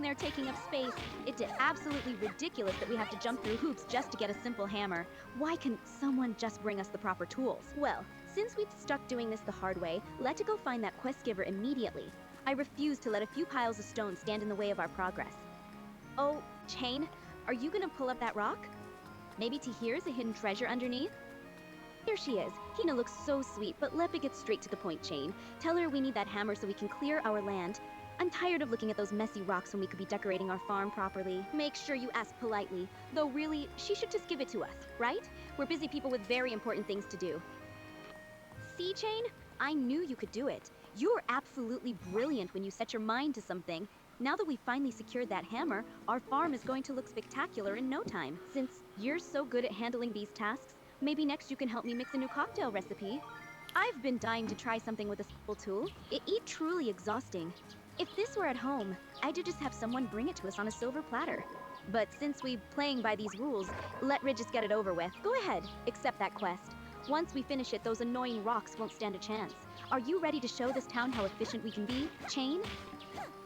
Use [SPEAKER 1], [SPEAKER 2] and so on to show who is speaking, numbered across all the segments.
[SPEAKER 1] there taking up space. It's absolutely ridiculous that we have to jump through hoops just to get a simple hammer. Why can't someone just bring us the proper tools? Well, since we've stuck doing this the hard way, let's go find that quest giver immediately. I refuse to let a few piles of stone stand in the way of our progress. Oh, Chain, are you gonna pull up that rock? Maybe Tahir's a hidden treasure underneath? Here she is. Hina looks so sweet, but let me get straight to the point, Chain. Tell her we need that hammer so we can clear our land. I'm tired of looking at those messy rocks when we could be decorating our farm properly. Make sure you ask politely. Though really, she should just give it to us, right? We're busy people with very important things to do. See, Chain? I knew you could do it. You were absolutely brilliant when you set your mind to something. Now that we've finally secured that hammer, our farm is going to look spectacular in no time. Since you're so good at handling these tasks, maybe next you can help me mix a new cocktail recipe. I've been dying to try something with a simple tool. It's truly exhausting. If this were at home, I'd just have someone bring it to us on a silver platter. But since we're playing by these rules, let Rid just get it over with. Go ahead, accept that quest. Once we finish it, those annoying rocks won't stand a chance. Are you ready to show this town how efficient we can be, Chain?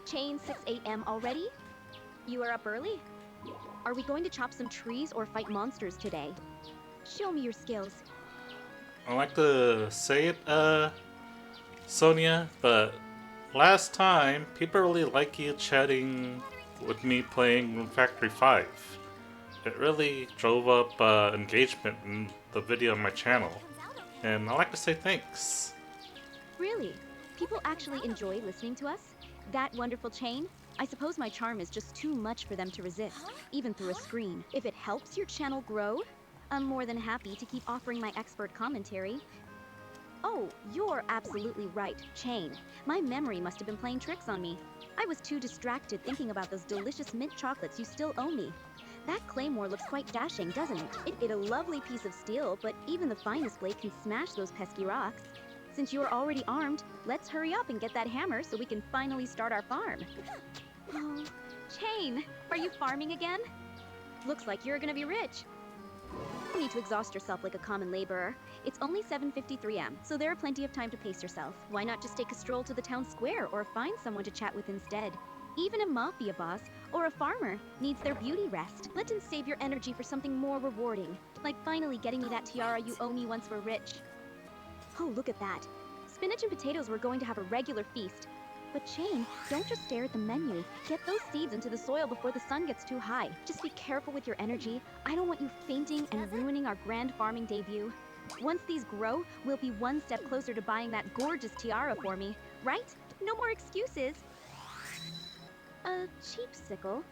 [SPEAKER 1] Chain, 6 a.m. already? You are up early? Are we going to chop some trees or fight monsters today? Show me your skills.
[SPEAKER 2] I like to say it, Sonia, but last time, people really like you chatting with me playing Factory 5. It really drove up engagement in the video on my channel, and I like to say thanks.
[SPEAKER 1] Really? People actually enjoy listening to us? That wonderful, Chain? I suppose my charm is just too much for them to resist, even through a screen. If it helps your channel grow, I'm more than happy to keep offering my expert commentary. Oh, you're absolutely right, Chain. My memory must have been playing tricks on me. I was too distracted thinking about those delicious mint chocolates you still owe me. That claymore looks quite dashing, doesn't it? It's a lovely piece of steel, but even the finest blade can smash those pesky rocks. Since you're already armed, let's hurry up and get that hammer so we can finally start our farm. Oh, Chain, are you farming again? Looks like you're gonna be rich. You need to exhaust yourself like a common laborer. It's only 7:53 am, so there are plenty of time to pace yourself. Why not just take a stroll to the town square or find someone to chat with instead? Even a mafia boss or a farmer needs their beauty rest. Let him save your energy for something more rewarding, like finally getting me that tiara you owe me once we're rich. Oh, look at that. Spinach and potatoes were going to have a regular feast. But Chain, don't just stare at the menu. Get those seeds into the soil before the sun gets too high. Just be careful with your energy. I don't want you fainting and ruining our grand farming debut. Once these grow, we'll be one step closer to buying that gorgeous tiara for me, right? No more excuses. A cheap sickle?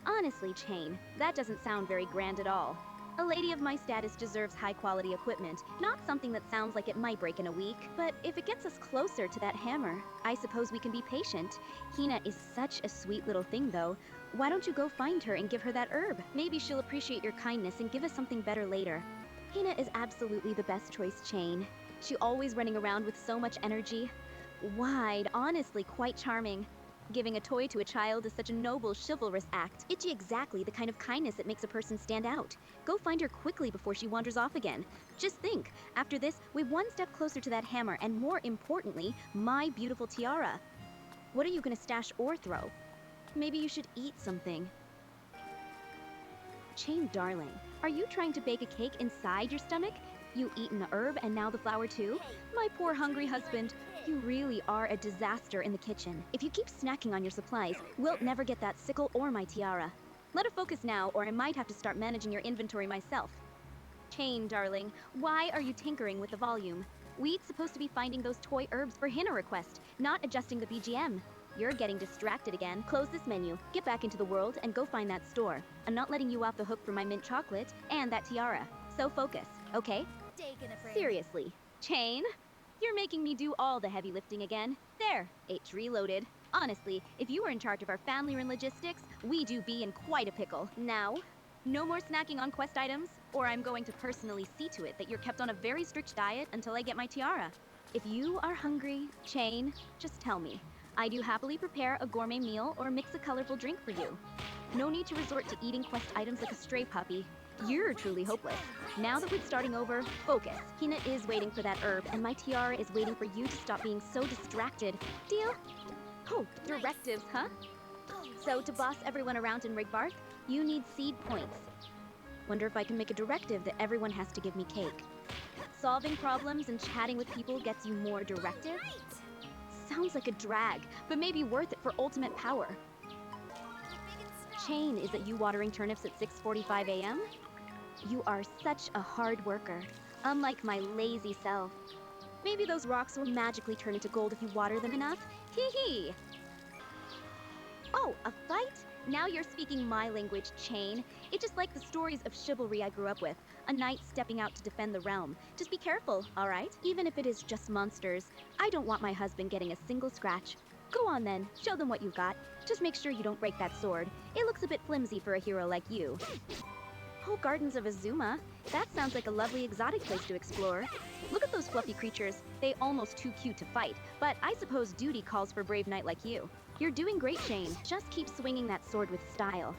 [SPEAKER 1] Honestly, Chain, that doesn't sound very grand at all. A lady of my status deserves high-quality equipment, not something that sounds like it might break in a week. But if it gets us closer to that hammer, I suppose we can be patient. Hina is such a sweet little thing, though. Why don't you go find her and give her that herb? Maybe she'll appreciate your kindness and give us something better later. Hina is absolutely the best choice, Chain. She always running around with so much energy. Wide, honestly quite charming. Giving a toy to a child is such a noble, chivalrous act. It's exactly the kind of kindness that makes a person stand out. Go find her quickly before she wanders off again. Just think, after this, we're one step closer to that hammer, and more importantly, my beautiful tiara. What are you gonna stash or throw? Maybe you should eat something. Chain, darling, are you trying to bake a cake inside your stomach? You eaten the herb and now the flour too? My poor hungry husband. You really are a disaster in the kitchen. If you keep snacking on your supplies, we'll never get that sickle or my tiara. Let her focus now, or I might have to start managing your inventory myself. Chain, darling, why are you tinkering with the volume? We're supposed to be finding those toy herbs for Hina request, not adjusting the BGM. You're getting distracted again. Close this menu, get back into the world, and go find that store. I'm not letting you off the hook for my mint chocolate and that tiara. So focus, okay? Seriously, Chain? You're making me do all the heavy lifting again. There, H reloaded. Honestly, if you were in charge of our family and logistics, we do be in quite a pickle. Now, no more snacking on quest items, or I'm going to personally see to it that you're kept on a very strict diet until I get my tiara. If you are hungry, Chain, just tell me. I do happily prepare a gourmet meal or mix a colorful drink for you. No need to resort to eating quest items like a stray puppy. You're truly hopeless. Now that we're starting over, focus. Hina is waiting for that herb, and my tiara is waiting for you to stop being so distracted. Deal? Oh, directives, huh? So to boss everyone around in Rigbarth, you need seed points. Wonder if I can make a directive that everyone has to give me cake. Solving problems and chatting with people gets you more directive? Sounds like a drag, but maybe worth it for ultimate power. Chain, is it you watering turnips at 6:45 a.m.? You are such a hard worker, unlike my lazy self. Maybe those rocks will magically turn into gold if you water them enough? Hee hee! Oh, a fight? Now you're speaking my language, Chain. It's just like the stories of chivalry I grew up with. A knight stepping out to defend the realm. Just be careful, alright? Even if it is just monsters. I don't want my husband getting a single scratch. Go on then, show them what you've got. Just make sure you don't break that sword. It looks a bit flimsy for a hero like you. Oh, Gardens of Azuma. That sounds like a lovely exotic place to explore. Look at those fluffy creatures. They almost too cute to fight, but I suppose duty calls for a brave knight like you. You're doing great, Shane. Just keep swinging that sword with style.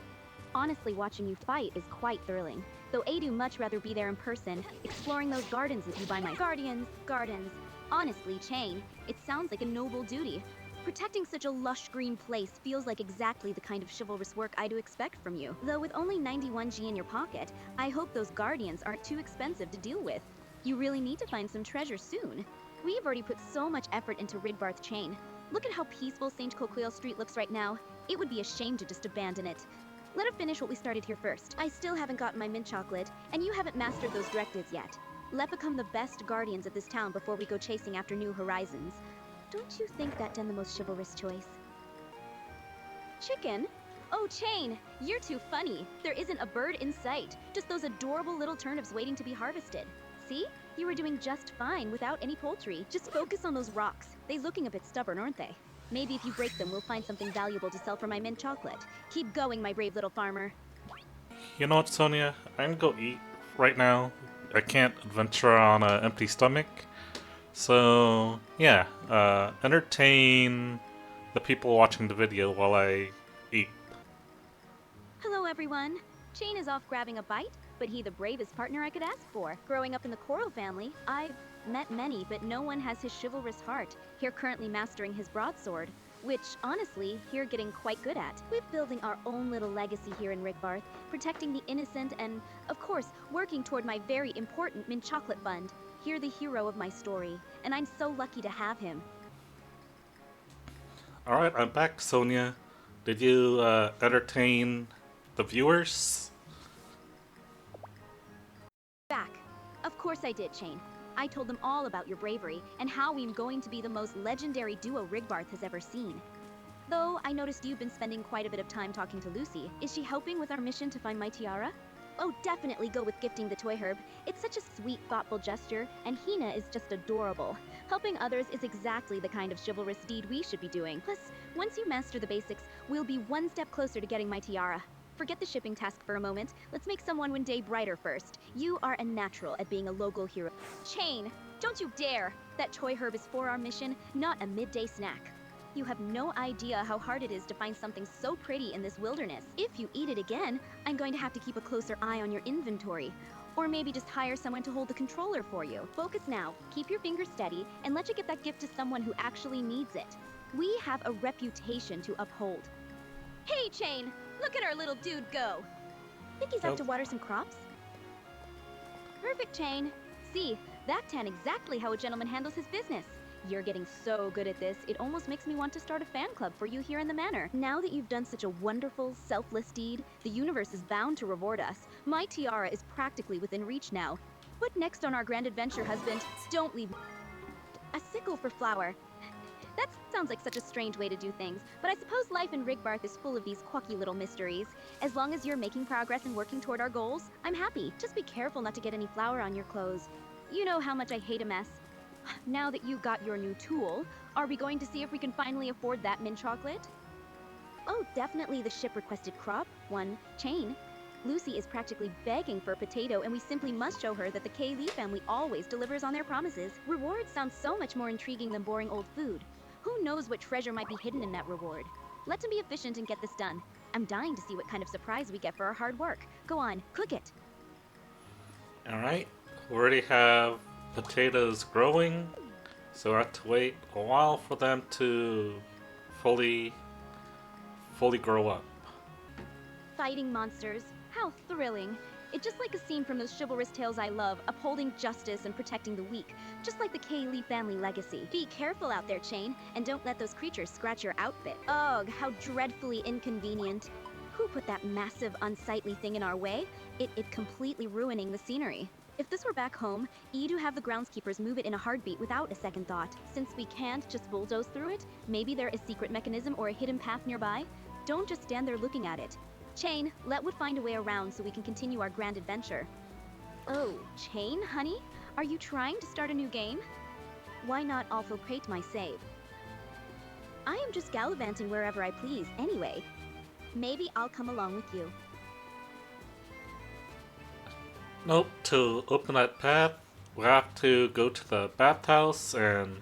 [SPEAKER 1] Honestly, watching you fight is quite thrilling. Though Adu much rather be there in person, exploring those gardens with you by my gardens. Honestly, Chain, it sounds like a noble duty. Protecting such a lush green place feels like exactly the kind of chivalrous work I do expect from you. Though with only 91G in your pocket, I hope those guardians aren't too expensive to deal with. You really need to find some treasure soon. We've already put so much effort into Rigbarth Chain. Look at how peaceful St. Coquille Street looks right now. It would be a shame to just abandon it. Let us finish what we started here first. I still haven't gotten my mint chocolate, and you haven't mastered those directives yet. Let become the best guardians of this town before we go chasing after new horizons. Don't you think that done the most chivalrous choice? Chicken? Oh, Chain, you're too funny. There isn't a bird in sight, just those adorable little turnips waiting to be harvested. See? You were doing just fine without any poultry. Just focus on those rocks. They looking a bit stubborn, aren't they? Maybe if you break them, we'll find something valuable to sell for my mint chocolate. Keep going, my brave little farmer.
[SPEAKER 2] You know what, Sonia? I'm gonna go eat right now. I can't venture on an empty stomach. So, yeah, entertain the people watching the video while I eat.
[SPEAKER 1] Hello, everyone. Chain is off grabbing a bite, but he the bravest partner I could ask for. Growing up in the Coral family, I've met many, but no one has his chivalrous heart. Here currently mastering his broadsword, which, honestly, here getting quite good at. We're building our own little legacy here in Rigbarth, protecting the innocent and, of course, working toward my very important mint chocolate fund. Here the hero of my story, and I'm so lucky to have him.
[SPEAKER 2] Alright, I'm back, Sonia. Did you entertain the viewers?
[SPEAKER 1] Back. Of course I did, Chain. I told them all about your bravery and how we're going to be the most legendary duo Rigbarth has ever seen. Though I noticed you've been spending quite a bit of time talking to Lucy. Is she helping with our mission to find my tiara? Oh, definitely go with gifting the toy herb. It's such a sweet, thoughtful gesture, and Hina is just adorable. Helping others is exactly the kind of chivalrous deed we should be doing. Plus, once you master the basics, we'll be one step closer to getting my tiara. Forget the shipping task for a moment. Let's make someone one day brighter first. You are a natural at being a local hero. Chain, don't you dare! That toy herb is for our mission, not a midday snack. You have no idea how hard it is to find something so pretty in this wilderness. If you eat it again, I'm going to have to keep a closer eye on your inventory. Or maybe just hire someone to hold the controller for you. Focus now, keep your fingers steady, and let you get that gift to someone who actually needs it. We have a reputation to uphold. Hey, Chain! Look at our little dude go! Think he's out to water some crops? Perfect, Chain. See, that tan exactly how a gentleman handles his business. You're getting so good at this, it almost makes me want to start a fan club for you here in the manor. Now that you've done such a wonderful, selfless deed, the universe is bound to reward us. My tiara is practically within reach now. What next on our grand adventure, husband? Don't leave me. A sickle for flour. That sounds like such a strange way to do things, but I suppose life in Rigbarth is full of these quirky little mysteries. As long as you're making progress and working toward our goals, I'm happy. Just be careful not to get any flour on your clothes. You know how much I hate a mess. Now that you got your new tool, are we going to see if we can finally afford that mint chocolate? Oh, definitely the ship-requested crop one, Chain. Lucy is practically begging for a potato, and we simply must show her that the K. Lee family always delivers on their promises. Rewards sound so much more intriguing than boring old food. Who knows what treasure might be hidden in that reward? Let's be efficient and get this done. I'm dying to see what kind of surprise we get for our hard work. Go on, cook it.
[SPEAKER 2] Alright, we already have potatoes growing, so I have to wait a while for them to fully fully grow up.
[SPEAKER 1] Fighting monsters. How thrilling. It's just like a scene from those chivalrous tales I love, upholding justice and protecting the weak, just like the Kaylee family legacy. Be careful out there, Chain, and don't let those creatures scratch your outfit. Ugh, how dreadfully inconvenient. Who put that massive, unsightly thing in our way? It completely ruining the scenery. If this were back home, E'd have the groundskeepers move it in a heartbeat without a second thought. Since we can't just bulldoze through it, maybe there is a secret mechanism or a hidden path nearby? Don't just stand there looking at it. Chain, let Wood find a way around so we can continue our grand adventure. Oh, Chain, honey? Are you trying to start a new game? Why not also crate my save? I am just gallivanting wherever I please, anyway. Maybe I'll come along with you.
[SPEAKER 2] Nope, to open that path, we have to go to the bathhouse and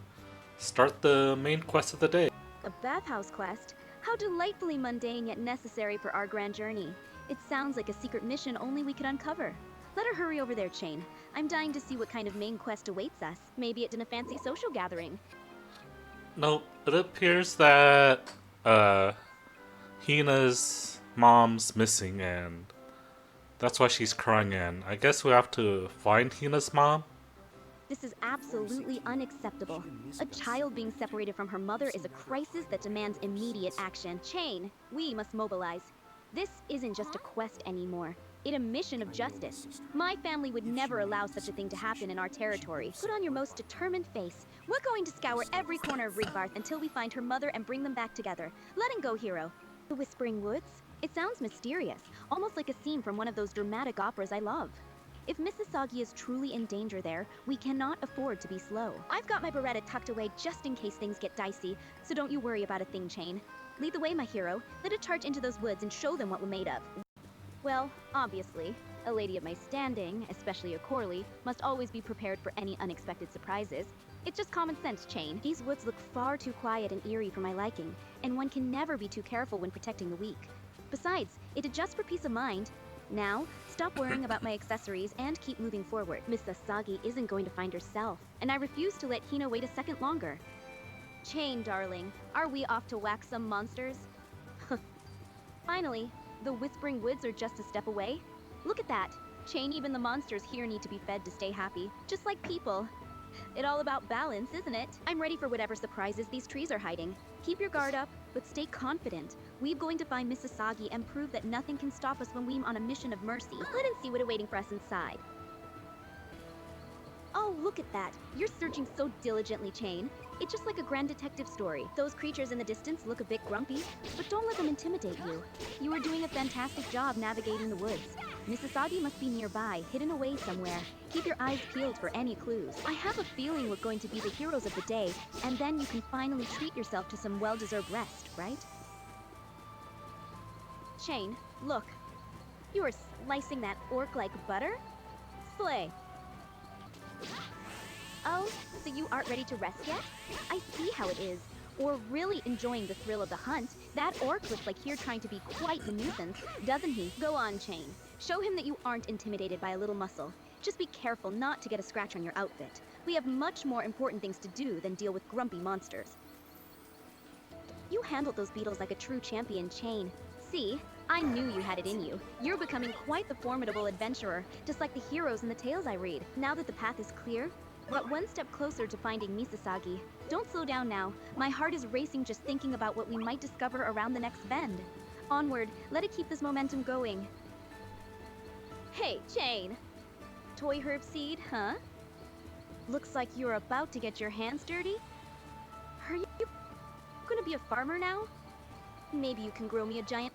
[SPEAKER 2] start the main quest of the day.
[SPEAKER 1] A bathhouse quest? How delightfully mundane yet necessary for our grand journey. It sounds like a secret mission only we could uncover. Let her hurry over there, Chain. I'm dying to see what kind of main quest awaits us. Maybe it's in a fancy social gathering.
[SPEAKER 2] Nope, it appears that Hina's mom's missing and that's why she's crying in. I guess we have to find Hina's mom?
[SPEAKER 1] This is absolutely unacceptable. A child being separated from her mother is a crisis that demands immediate action. Chain, we must mobilize. This isn't just a quest anymore. It's a mission of justice. My family would never allow such a thing to happen in our territory. Put on your most determined face. We're going to scour every corner of Rigbarth until we find her mother and bring them back together. Let him go, hero. The Whispering Woods? It sounds mysterious, almost like a scene from one of those dramatic operas I love. If Mrs. Soggy is truly in danger there, we cannot afford to be slow. I've got my Beretta tucked away just in case things get dicey, so don't you worry about a thing, Chain. Lead the way, my hero. Let it charge into those woods and show them what we're made of. Well, obviously, a lady of my standing, especially a Corley, must always be prepared for any unexpected surprises. It's just common sense, Chain. These woods look far too quiet and eerie for my liking, and one can never be too careful when protecting the weak. Besides, it adjusts for peace of mind. Now, stop worrying about my accessories and keep moving forward. Miss Asagi isn't going to find herself, and I refuse to let Hina wait a second longer. Chain, darling, are we off to whack some monsters? Finally, the Whispering Woods are just a step away. Look at that. Chain, even the monsters here need to be fed to stay happy, just like people. It's all about balance, isn't it? I'm ready for whatever surprises these trees are hiding. Keep your guard up, but stay confident. We're going to find Miss Asagi and prove that nothing can stop us when we're on a mission of mercy. Let us see what is waiting for us inside. Oh, look at that. You're searching so diligently, Chain. It's just like a grand detective story. Those creatures in the distance look a bit grumpy, but don't let them intimidate you. You are doing a fantastic job navigating the woods. Miss Asagi must be nearby, hidden away somewhere. Keep your eyes peeled for any clues. I have a feeling we're going to be the heroes of the day, and then you can finally treat yourself to some well-deserved rest, right? Chain, look. You are slicing that orc like butter? Slay. Oh, so you aren't ready to rest yet? I see how it is. Or really enjoying the thrill of the hunt. That orc looks like here trying to be quite the nuisance, doesn't he? Go on, Chain. Show him that you aren't intimidated by a little muscle. Just be careful not to get a scratch on your outfit. We have much more important things to do than deal with grumpy monsters. You handled those beetles like a true champion, Chain. See? I knew you had it in you. You're becoming quite the formidable adventurer, just like the heroes in the tales I read. Now that the path is clear, we're one step closer to finding Misasagi. Don't slow down now. My heart is racing just thinking about what we might discover around the next bend. Onward, let it keep this momentum going. Hey, Chain. Toy herb seed, huh? Looks like you're about to get your hands dirty. Are you gonna be a farmer now? Maybe you can grow me a giant...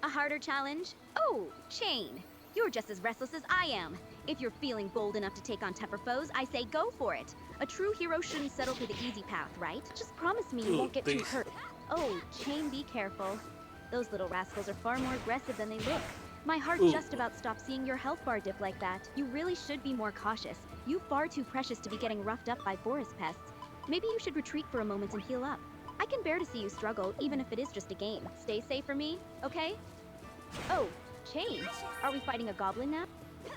[SPEAKER 1] A harder challenge? Oh, Chain. You're just as restless as I am. If you're feeling bold enough to take on tougher foes, I say go for it. A true hero shouldn't settle for the easy path, right? Just promise me you won't get too hurt. Oh, Chain, be careful. Those little rascals are far more aggressive than they look. My heart just about stopped seeing your health bar dip like that. You really should be more cautious. You're far too precious to be getting roughed up by forest pests. Maybe you should retreat for a moment and heal up. I can bear to see you struggle, even if it is just a game. Stay safe for me, okay? Oh, Chain, are we fighting a goblin now?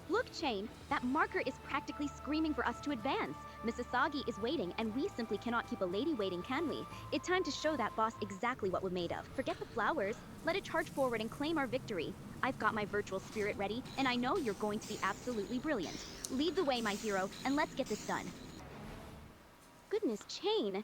[SPEAKER 1] Look, Chain, that marker is practically screaming for us to advance. Misasagi is waiting, and we simply cannot keep a lady waiting, can we? It's time to show that boss exactly what we're made of. Forget the flowers. Let it charge forward and claim our victory. I've got my virtual spirit ready, and I know you're going to be absolutely brilliant. Lead the way, my hero, and let's get this done. Goodness, Chain.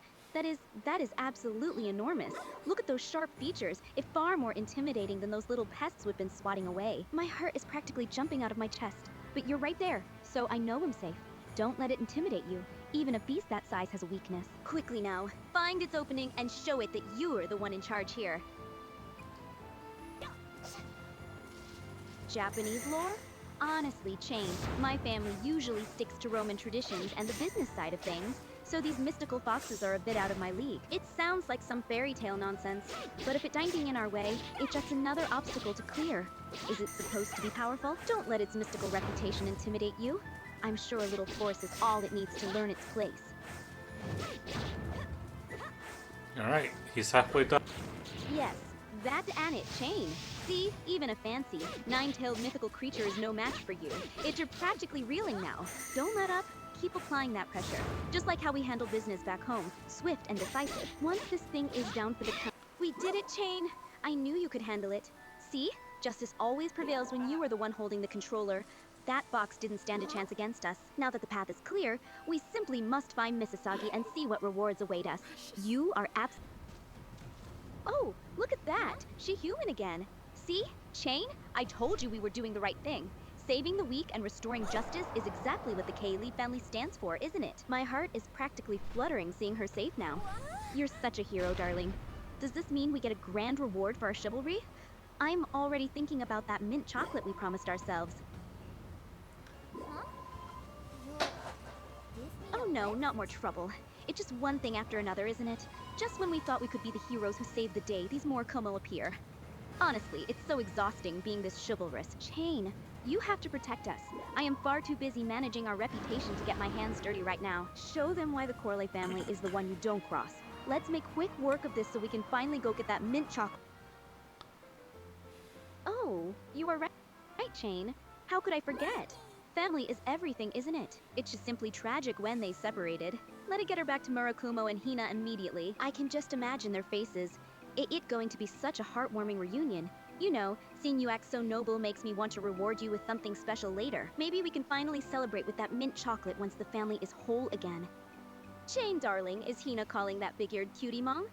[SPEAKER 1] That is absolutely enormous. Look at those sharp features. It's far more intimidating than those little pests we've been swatting away. My heart is practically jumping out of my chest. But you're right there, so I know I'm safe. Don't let it intimidate you. Even a beast that size has a weakness. Quickly now, find its opening and show it that you're the one in charge here. Japanese lore? Honestly, Chain, my family usually sticks to Roman traditions and the business side of things, so these mystical foxes are a bit out of my league. It sounds like some fairy tale nonsense, but if it's anything in our way, it's just another obstacle to clear. Is it supposed to be powerful? Don't let its mystical reputation intimidate you. I'm sure a little force is all it needs to learn its place.
[SPEAKER 2] Alright, he's halfway done.
[SPEAKER 1] Yes, that and it, Chain. See, even a fancy, nine-tailed mythical creature is no match for you. You're practically reeling now. Don't let up. Keep applying that pressure. Just like how we handle business back home. Swift and decisive. Once this thing is down for the count. We did it, Chain. I knew you could handle it. See? Justice always prevails when you are the one holding the controller. That box didn't stand a chance against us. Now that the path is clear, we simply must find Misasagi and see what rewards await us. You are Oh, look at that! She human again. See? Chain? I told you we were doing the right thing. Saving the weak and restoring justice is exactly what the Kaylee family stands for, isn't it? My heart is practically fluttering seeing her safe now. You're such a hero, darling. Does this mean we get a grand reward for our chivalry? I'm already thinking about that mint chocolate we promised ourselves. Oh no, not more trouble. It's just one thing after another, isn't it? Just when we thought we could be the heroes who saved the day, these more como appear. Honestly, it's so exhausting being this chivalrous. Chain, you have to protect us. I am far too busy managing our reputation to get my hands dirty right now. Show them why the Corley family is the one you don't cross. Let's make quick work of this so we can finally go get that mint chocolate. Oh, you are right, Chain. How could I forget? Family is everything, isn't it? It's just simply tragic when they separated. Let it get her back to Murakumo and Hina immediately. I can just imagine their faces. It's going to be such a heartwarming reunion. You know, seeing you act so noble makes me want to reward you with something special later. Maybe we can finally celebrate with that mint chocolate once the family is whole again. Chain, darling, is Hina calling that big-eared cutie mom?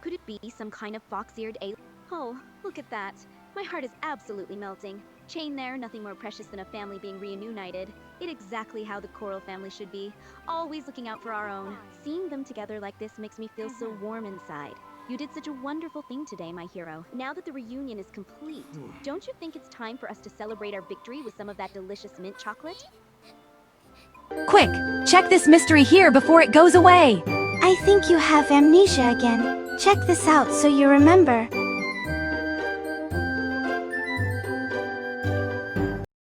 [SPEAKER 1] Could it be some kind of fox-eared alien? Oh, look at that. My heart is absolutely melting. Chain there, nothing more precious than a family being reunited. It's exactly how the Coral family should be. Always looking out for our own. Seeing them together like this makes me feel so warm inside. You did such a wonderful thing today, my hero. Now that the reunion is complete, don't you think it's time for us to celebrate our victory with some of that delicious mint chocolate?
[SPEAKER 3] Quick, check this mystery here before it goes away.
[SPEAKER 4] I think you have amnesia again. Check this out so you remember.